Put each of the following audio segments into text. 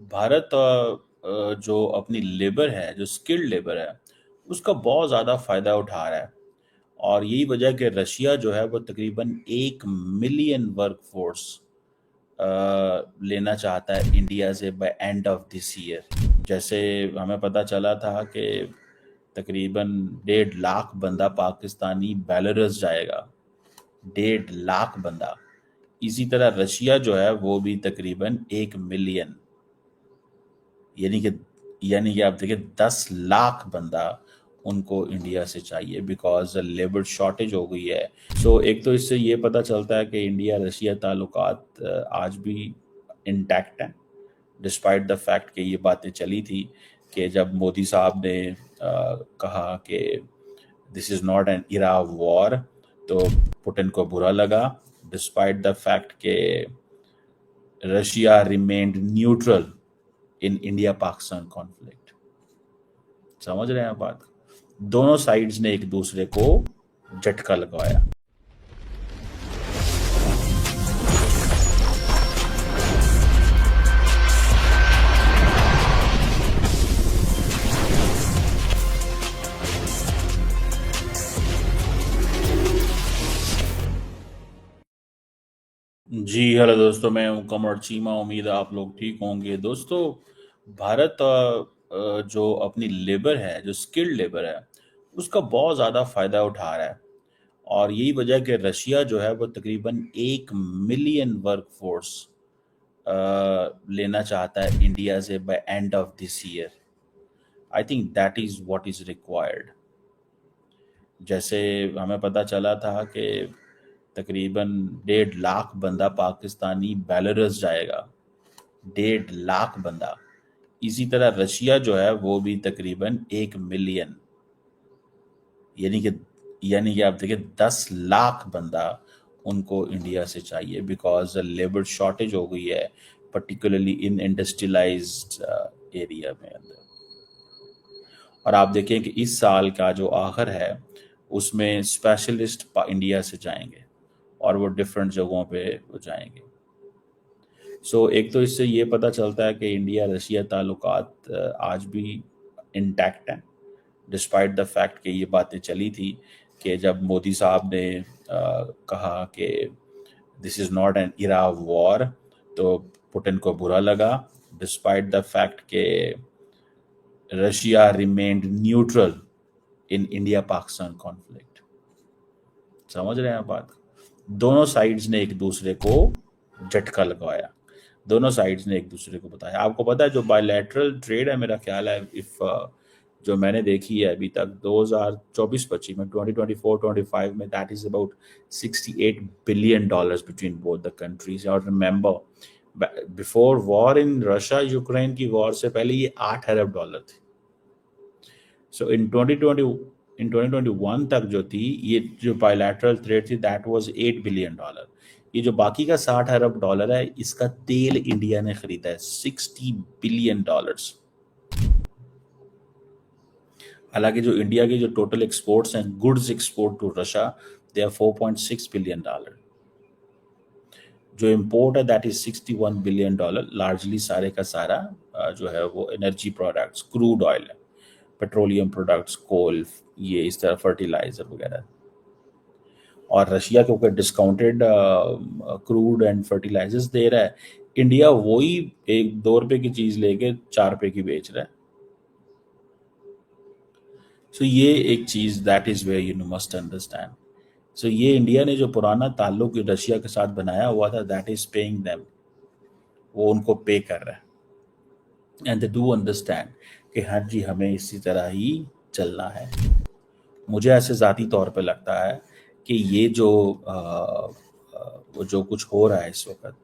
भारत जो अपनी लेबर है, जो स्किल्ड लेबर है, उसका बहुत ज़्यादा फ़ायदा उठा रहा है। और यही वजह है कि रशिया जो है वो तकरीबन 1 मिलियन वर्क फोर्स लेना चाहता है इंडिया से by end of this year. जैसे हमें पता चला था कि तकरीबन 1.5 लाख बंदा पाकिस्तानी बेलारूस जाएगा। 1.5 लाख बंदा। इसी तरह रशिया जो है वो भी तकरीबन 1 मिलियन, यानी कि आप देखिए 10 लाख बंदा उनको इंडिया से चाहिए बिकॉज लेबर शॉर्टेज हो गई है। सो एक तो इससे ये पता चलता है कि इंडिया रशिया ताल्लुकात आज भी इंटैक्ट हैं, डिस्पाइट द फैक्ट कि ये बातें चली थी कि जब मोदी साहब ने कहा कि this is not an era of war, तो पुतिन को बुरा लगा, डिस्पाइट द फैक्ट कि Russia remained neutral in India Pakistan conflict. समझ रहे हैं आप बात? दोनों साइड्स ने एक दूसरे को झटका लगवाया। जी हेलो दोस्तों, मैं हूं कमर चीमा। उम्मीद है आप लोग ठीक होंगे। दोस्तों, भारत जो अपनी लेबर है, जो स्किल्ड लेबर है, उसका बहुत ज़्यादा फ़ायदा उठा रहा है। और यही वजह है कि रशिया जो है वो तकरीबन 1 मिलियन वर्क फोर्स लेना चाहता है इंडिया से by end of this year. I think that is what is required. जैसे हमें पता चला था कि तकरीबन 1.5 लाख बंदा पाकिस्तानी बेलारूस जाएगा। 1.5 लाख बंदा। इसी तरह रशिया जो है वो भी तकरीबन 1 मिलियन, यानी कि आप देखिए 10 लाख बंदा उनको इंडिया से चाहिए बिकॉज लेबर शॉर्टेज हो गई है, पर्टिकुलरली इन इंडस्ट्रियलाइज्ड एरिया में अंदर। और आप देखें कि इस साल का जो आखिर है उसमें स्पेशलिस्ट इंडिया से जाएंगे और वो डिफरेंट जगहों पे वो जाएंगे। सो एक तो इससे ये पता चलता है कि इंडिया रशिया ताल्लुकात आज भी इंटैक्ट हैं, डिस्पाइट द फैक्ट कि ये बातें चली थी कि जब मोदी साहब ने कहा कि this is not an era of war, तो पुतिन को बुरा लगा, डिस्पाइट द फैक्ट कि Russia remained neutral in India Pakistan conflict. समझ रहे हैं आप बात? दोनों साइड्स ने एक दूसरे को झटका लगवाया। दोनों साइड्स ने एक दूसरे को बताया। आपको पता है जो बायलैटरल ट्रेड है, मेरा ख्याल है इफ जो मैंने देखी है अभी तक 2024-25 में, 2024-25 में, that is about $68 billion between both the countries. और remember, before war in Russia Ukraine की वॉर से पहले ये $8 अरब थे। सो इन 2021 तक जो थी ये जो बायलैटरल ट्रेड थी दैट वाज $8 बिलियन। ये जो बाकी का $60 अरब है, इसका तेल इंडिया ने खरीदा है $60 बिलियन। हालांकि जो इंडिया के जो टोटल एक्सपोर्ट्स हैं, goods export to Russia, they are $4.6 billion. जो इम्पोर्ट है दैट इज $61 बिलियन। लार्जली सारे का सारा जो है वो एनर्जी प्रोडक्ट्स, क्रूड ऑयल है, पेट्रोलियम प्रोडक्ट्स, कोल, ये इस तरह फर्टिलाइजर वगैरह। और रशिया के ऊपर डिस्काउंटेड क्रूड एंड फर्टिलाइजर्स दे रहा है, इंडिया वही 1-2 रुपए की चीज लेके 4 रुपए की बेच रहा है। सो ये एक चीज that is where you must understand. So ये इंडिया ने जो पुराना ताल्लुक रशिया के साथ बनाया हुआ था, दैट इज पेइंग देम, वो उनको पे कर रहा है। एंड दे डू अंडरस्टैंड कि हाँ जी, हमें इसी तरह ही चलना है। मुझे ऐसे ज़ाती तौर पे लगता है कि ये जो वो जो कुछ हो रहा है इस वक्त,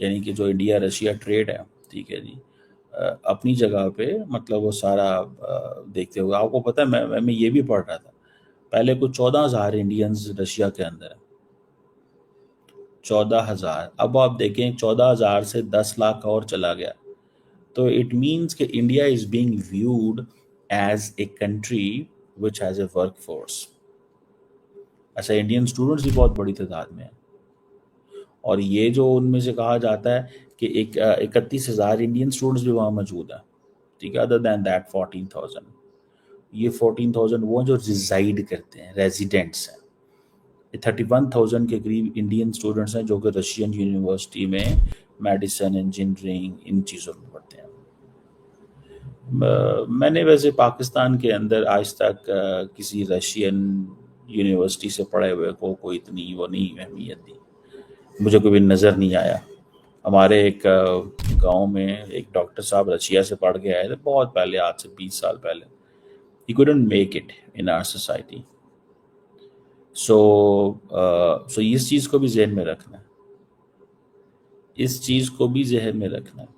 यानी कि जो इंडिया रशिया ट्रेड है, ठीक है जी, अपनी जगह पे मतलब वो सारा देखते हुए, आपको पता है मैं ये भी पढ़ रहा था, पहले कुछ 14,000 इंडियंस रशिया के अंदर है। 14,000, अब आप देखें 14,000 से 10 लाख और चला गया। तो इट मीन्स कि India is being viewed as a country which has a work force. अच्छा, इंडियन स्टूडेंट्स भी बहुत बड़ी तादाद में है। और ये जो उनमें से कहा जाता है کہ ایک 31,000 انڈین اسٹوڈنٹس بھی وہاں موجود ہیں، ٹھیک ہے، ادر دین دیٹ 14,000. یہ 14,000 وہ ہیں جو ریزائڈ کرتے ہیں، ریزیڈنٹس ہیں. 31,000 کے قریب انڈین اسٹوڈنٹس ہیں جو کہ رشین یونیورسٹی میں میڈیسن، انجینئرنگ، ان چیزوں میں پڑھتے ہیں. میں نے ویسے پاکستان کے اندر آج تک کسی رشین یونیورسٹی سے پڑھے ہوئے کو کوئی اتنی وہ نہیں اہمیت دی، مجھے کوئی بھی نظر نہیں آیا. ہمارے ایک گاؤں میں ایک ڈاکٹر صاحب رشیا سے پڑھ کے آئے تھے بہت پہلے، آج سے 20 سال پہلے. He couldn't make it in our society. So اس چیز کو بھی ذہن میں رکھنا ہے، اس چیز کو بھی ذہن میں رکھنا ہے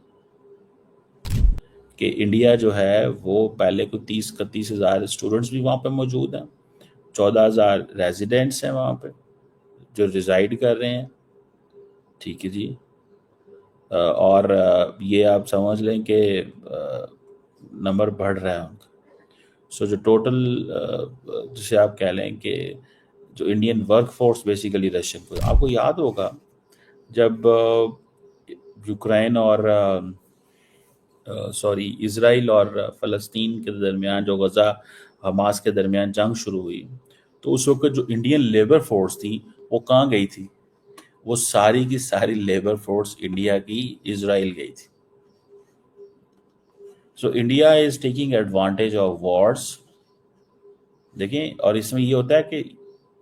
کہ انڈیا جو ہے وہ پہلے کو 30-31,000 اسٹوڈنٹس بھی وہاں پہ موجود ہیں، 14,000 ریزیڈنٹس ہیں وہاں پہ جو ریزائڈ کر رہے ہیں، ٹھیک ہے جی. اور یہ آپ سمجھ لیں کہ نمبر بڑھ رہا ہے ان کا. سو جو ٹوٹل جسے آپ کہہ لیں کہ جو Indian work force basically Russian کو، آپ کو یاد ہوگا جب یوکرین اور اسرائیل اور فلسطین کے درمیان جو غزہ حماس کے درمیان جنگ شروع ہوئی، تو اس وقت جو انڈین لیبر فورس تھی وہ کہاں گئی تھی؟ وہ ساری کی ساری لیبر فورس انڈیا کی اسرائیل گئی تھی. So India is taking advantage of wars. دیکھیں، اور اس میں یہ ہوتا ہے کہ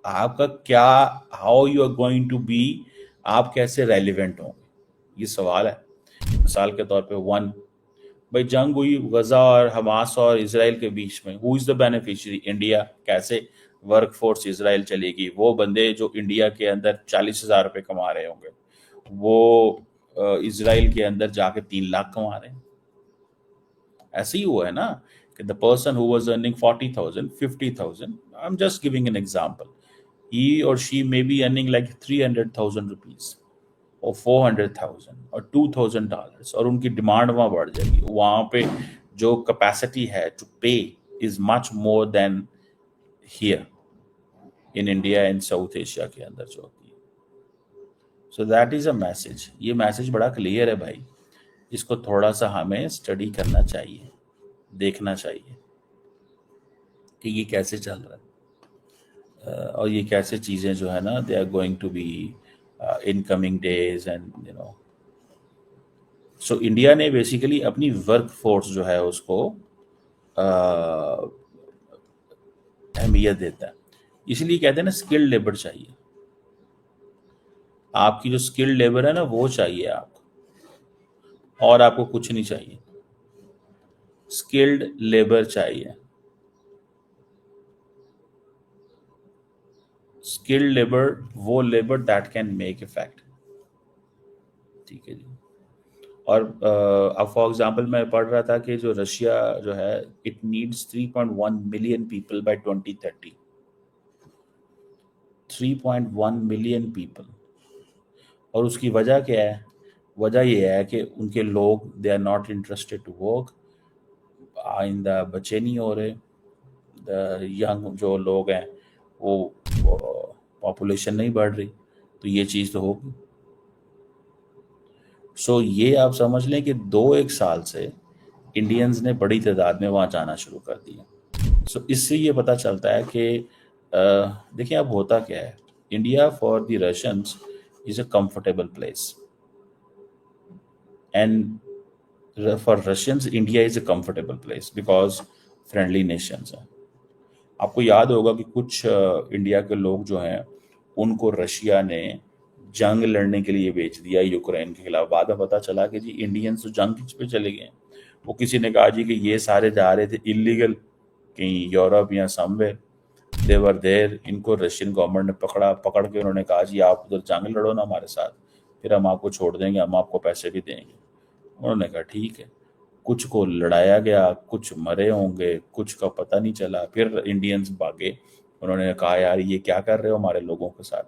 آپ کا کیا، how you are going to be, آپ کیسے ریلیونٹ ہوں، یہ سوال ہے. مثال کے طور پہ بھائی جنگ ہوئی غزہ اور حماس اور اسرائیل کے بیچ میں، ہو از دا بینیفیشری؟ انڈیا. کیسے؟ ورک فورس اسرائیل چلے گی. وہ بندے جو انڈیا کے اندر 40,000 روپے کما رہے ہوں گے، وہ اسرائیل کے اندر جا کے 3 لاکھ کما رہے ہیں. ایسے ہی ہوا ہے نا کہ the person who was earning 40,000, 50,000, I'm just giving an example, he or she may be earning like 300,000 rupees or 400,000 or $2,000 اور ان کی ڈیمانڈ وہاں بڑھ جائے گی. وہاں پہ جو کیپیسٹی ہے to pay is much more than here in India and South Asia کے اندر جو ہوتی ہے. So that is a message. یہ میسج بڑا کلیئر ہے بھائی، اس کو تھوڑا سا ہمیں اسٹڈی کرنا چاہیے، دیکھنا چاہیے کہ یہ کیسے چل رہا ہے اور یہ کیسے چیزیں جو ہے نا they are going to be in coming days and so India نے بیسیکلی اپنی ورک فورس جو ہے اس کو اہمیت دیتا ہے. اسی لیے کہتے ہیں نا اسکلڈ لیبر چاہیے. آپ کی جو اسکلڈ لیبر ہے نا وہ چاہیے آپ کو، اور آپ کو کچھ نہیں چاہیے. اسکلڈ لیبر چاہیے. اسکلڈ لیبر وہ labour that can make effect. ٹھیک ہے جی. اور اب فار ایگزامپل میں پڑھ رہا تھا کہ جو رشیا جو ہے it needs 3.1 million people by 2030. 3.1 million people. اور اس کی وجہ کیا ہے؟ وجہ یہ ہے کہ ان کے لوگ they are not interested to work. آئندہ بچے نہیں ہو رہے، ینگ جو لوگ ہیں وہ پاپولیشن نہیں بڑھ رہی، تو یہ چیز تو ہوگی. سو یہ آپ سمجھ لیں کہ 2-1 سال سے انڈینز نے بڑی تعداد میں وہاں جانا شروع کر دیا. سو اس سے یہ پتہ چلتا ہے کہ دیکھیں اب ہوتا کیا ہے. India for the Russians is a comfortable place and for Russians India is a comfortable place because friendly nations ہیں. آپ کو یاد ہوگا کہ کچھ انڈیا کے لوگ جو ہیں ان کو رشیا نے جنگ لڑنے کے لیے بیچ دیا یوکرین کے خلاف. بعد میں پتہ چلا کہ جی انڈینز تو جنگ پہ چلے گئے ہیں. وہ کسی نے کہا جی کہ یہ سارے جا رہے تھے انلیگل کہیں یورپ یا سمویئر، دے ور دیر. ان کو رشین گورنمنٹ نے پکڑ کے انہوں نے کہا جی آپ ادھر جنگ لڑو نا ہمارے ساتھ، پھر ہم آپ کو چھوڑ دیں گے، ہم آپ کو پیسے بھی دیں گے. انہوں نے کہا ٹھیک ہے. کچھ کو لڑایا گیا، کچھ مرے ہوں گے، کچھ کا پتہ نہیں چلا. پھر انڈینز بھاگے. انہوں نے کہا یار یہ کیا کر رہے ہو ہمارے لوگوں کے ساتھ؟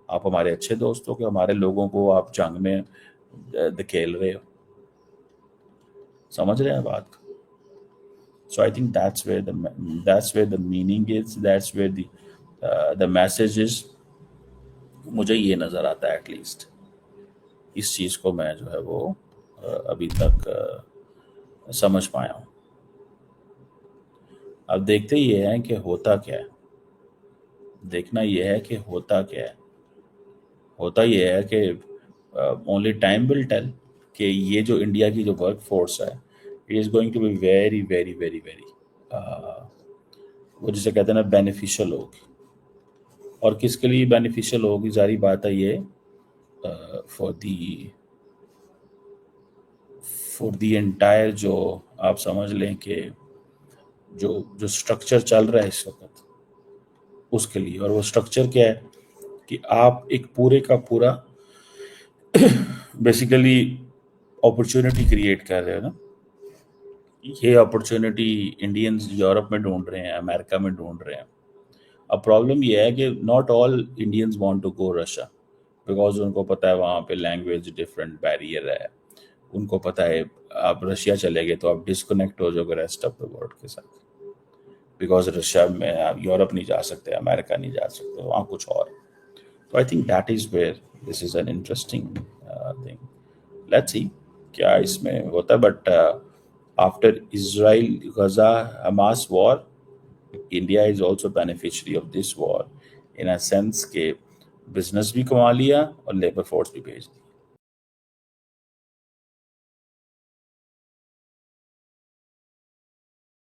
آپ ہمارے اچھے دوست ہو کہ ہمارے لوگوں کو آپ جنگ میں دھکیل رہے ہو. سمجھ رہے ہیں بات کو؟ So I think that's where the meaning is, that's where the message is. مجھے یہ نظر آتا ہے ایٹ لیسٹ. इस चीज़ को मैं जो है वो अभी तक समझ पाया हूँ। अब देखते ये हैं कि होता क्या है, देखना ये है कि होता क्या है। होता ये है कि ओनली टाइम विल टेल कि ये जो इंडिया की जो वर्क फोर्स है, it is going to be very very very very, वो जिसे कहते हैं ना, बेनिफिशियल होगी। और किसके लिए बेनिफिशियल होगी, जारी बात है ये, for the for the entire, जो आप समझ लें कि जो जो स्ट्रक्चर चल रहा है इस वक्त, उसके लिए। और वो स्ट्रक्चर क्या है कि आप एक पूरे का पूरा बेसिकली अपॉर्चुनिटी क्रिएट कर रहे हो ना। ये अपॉर्चुनिटी इंडियंस यूरोप में ढूंढ रहे हैं, अमेरिका में ढूंढ रहे हैं। अब प्रॉब्लम ये है कि not all Indians want to go Russia, because उनको पता है वहाँ पे लैंग्वेज डिफरेंट बैरियर है। उनको पता है आप रशिया चले गए तो आप डिस्कनेक्ट हो जाओगे रेस्ट ऑफ द वर्ल्ड के साथ, बिकॉज रशिया में आप यूरोप नहीं जा सकते, अमेरिका नहीं जा सकते, वहाँ कुछ और। तो I think that is where this is an interesting thing. Let's see क्या इसमें होता है। But after Israel Gaza Hamas war, India is also beneficiary of this war in a sense के बिजनेस भी कमा लिया और लेबर फोर्स भी भेज दी।